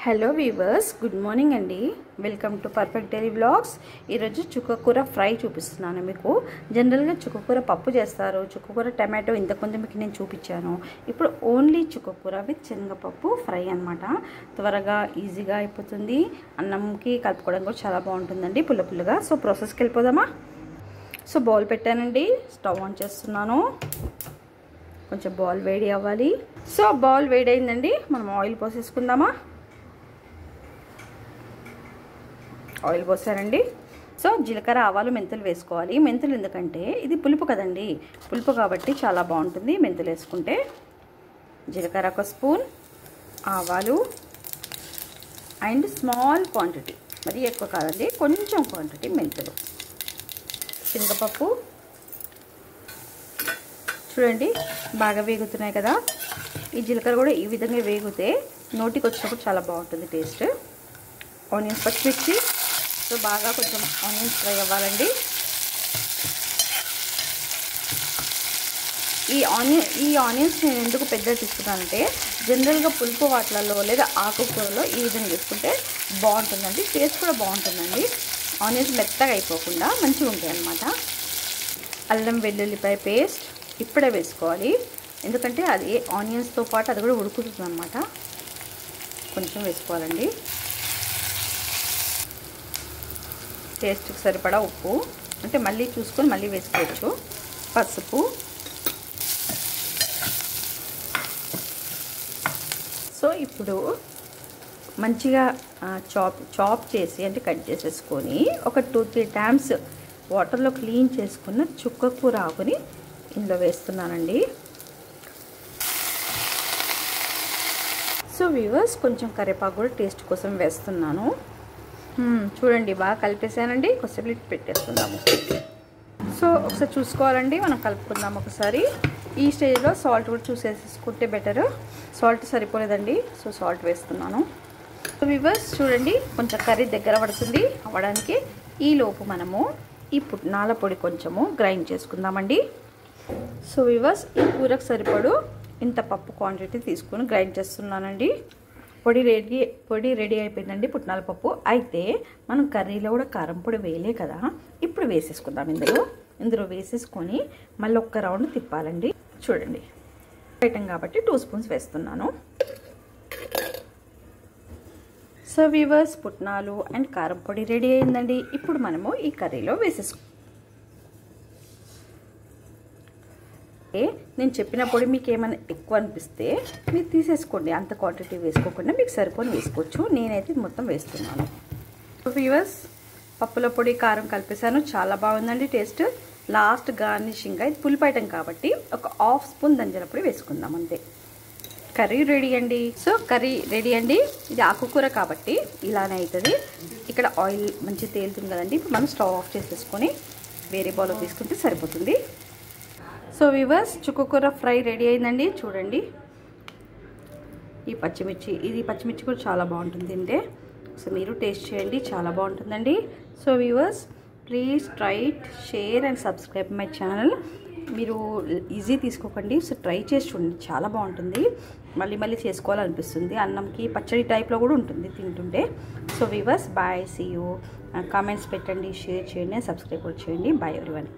Hello weavers, good morning అండి. Welcome to perfect daily vlogs. ఈరోజు చుక్కకూర ఫ్రై చూపిస్తున్నాను మీకు. జనరల్గా చుక్కకూర పప్పు చేస్తారు, చుక్కకూర టమాటో ఇంతకుముందు మీకు నేను చూపించాను. ఇప్పుడు ఓన్లీ చుక్కకూర విత్ శనగపప్పు ఫ్రై అనమాట. త్వరగా ఈజీగా అయిపోతుంది, అన్నంకి కలుపుకోవడం కూడా చాలా బాగుంటుందండి, పుల్ల పుల్లగా. సో ప్రాసెస్కి వెళ్ళిపోదామా? సో బౌల్ పెట్టానండి, స్టవ్ ఆన్ చేస్తున్నాను. కొంచెం బౌల్ వేడి అవ్వాలి. సో బౌల్ వేడి అయిందండి, మనం ఆయిల్ పోసేసుకుందామా? ఆయిల్ పోసారండి. సో జీలకర్ర, ఆవాలు, మెంతులు వేసుకోవాలి. మెంతులు ఎందుకంటే ఇది పులుపు కదండి, పులుపు కాబట్టి చాలా బాగుంటుంది మెంతులు వేసుకుంటే. జీలకర్ర ఒక స్పూన్, ఆవాలు అండ్ స్మాల్ క్వాంటిటీ, మరీ ఎక్కువ కాదండి, కొంచెం క్వాంటిటీ మెంతులు. శనగపప్పు చూడండి బాగా వేగుతున్నాయి కదా. ఈ జీలకర్ర కూడా ఈ విధంగా వేగితే నోటికి వచ్చినప్పుడు చాలా బాగుంటుంది టేస్ట్. ఆనియన్స్, పచ్చిమిర్చి. సో బాగా కొంచెం ఆనియన్స్ ఫ్రై అవ్వాలండి. ఈ ఆనియన్స్ నేను ఎందుకు పెద్దగా తీసుకున్నానంటే, జనరల్గా పులుపు వాటిలలో లేదా ఆకుకూరలో ఈ విధంగా చేసుకుంటే బాగుంటుందండి, టేస్ట్ కూడా బాగుంటుందండి. ఆనియన్స్ మెత్తగా అయిపోకుండా మంచిగా ఉంటాయి అన్నమాట. అల్లం వెల్లుల్లిపాయ పేస్ట్ ఇప్పుడే వేసుకోవాలి, ఎందుకంటే అది ఆనియన్స్తో పాటు అది కూడా ఉడుకుతుంది అన్నమాట. కొంచెం వేసుకోవాలండి. టేస్ట్కి సరిపడా ఉప్పు, అంటే మళ్ళీ చూసుకొని మళ్ళీ వేసుకోవచ్చు. పసుపు, సో ఇప్పుడు మంచిగా చాప్ చేసి అంటే కట్ చేసేసుకొని ఒక 2-3 టైమ్స్ వాటర్లో క్లీన్ చేసుకున్న చుక్కకూర ఆకుని ఇందులో వేస్తున్నానండి. సో వ్యూవర్స్, కొంచెం కరివేపాకు కూడా టేస్ట్ కోసం వేస్తున్నాను. చూడండి బాగా కలిపేసానండి, కొద్దిసేపు పెట్టేస్తున్నాము. సో ఒకసారి చూసుకోవాలండి, మనం కలుపుకుందాం ఒకసారి. ఈ స్టేజ్లో సాల్ట్ కూడా చూసేసుకుంటే బెటర్. సాల్ట్ సరిపోలేదండి, సో సాల్ట్ వేస్తున్నాను. సో వ్యూవర్స్ చూడండి, కొంచెం కర్రీ దగ్గర పడుతుంది అవ్వడానికి. ఈలోపు మనము ఈ పుట్నాల పొడి కొంచెము గ్రైండ్ చేసుకుందామండి. సో వ్యూవర్స్, ఈ కూరకు సరిపడు ఇంత పప్పు క్వాంటిటీ తీసుకొని గ్రైండ్ చేస్తున్నానండి. పొడి రెడీ అయిపోయిందండి, పుట్నాల పప్పు. అయితే మనం కర్రీలో కూడా కారం పొడి వేయలే కదా, ఇప్పుడు వేసేసుకుందాం. ఇందులో వేసేసుకొని మళ్ళీ ఒక్క రౌండ్ తిప్పాలండి. చూడండి ఐటమ్ కాబట్టి 2 స్పూన్స్ వేస్తున్నాను. సో వీవర్స్, పుట్నాలు అండ్ కారం పొడి రెడీ అయిందండి. ఇప్పుడు మనము ఈ కర్రీలో నేను చెప్పిన పొడి మీకు ఏమైనా ఎక్కువ అనిపిస్తే మీరు తీసేసుకోండి, అంత క్వాంటిటీ వేసుకోకుండా మీకు సరిపోని వేసుకోవచ్చు. నేనైతే మొత్తం వేస్తున్నాను. వ్యూవర్స్, పప్పుల పొడి కారం కలిపేసాను, చాలా బాగుందండి టేస్ట్. లాస్ట్ గార్నిషింగ్గా ఇది పులుపు ఐటమ్ కాబట్టి ఒక 1/2 స్పూన్ ధనియాల పొడి వేసుకుందాం అంతే. కర్రీ రెడీ అండి. సో కర్రీ రెడీ అండి. ఇది ఆకుకూర కాబట్టి ఇలానే అవుతుంది. ఇక్కడ ఆయిల్ మంచి తేలుతుంది కదండి. ఇప్పుడు మనం స్టవ్ ఆఫ్ చేసేసుకొని వేరే బౌల్లో తీసుకుంటే సరిపోతుంది. సో వ్యూవర్స్, చుక్కకూర ఫ్రై రెడీ అయిందండి. చూడండి ఈ పచ్చిమిర్చి కూడా చాలా బాగుంటుంది తింటే. సో మీరు టేస్ట్ చేయండి, చాలా బాగుంటుందండి. So viewers, please try it, share and subscribe my channel. మీరు ఈజీ తీసుకోకండి, సో ట్రై చేసి చూడండి, చాలా బాగుంటుంది. మళ్ళీ చేసుకోవాలనిపిస్తుంది. అన్నంకి పచ్చడి టైప్లో కూడా ఉంటుంది తింటుంటే. So viewers, bye, see you. Comments పెట్టండి, షేర్ చేయండి, సబ్స్క్రైబ్ కూడా చేయండి. Bye everyone.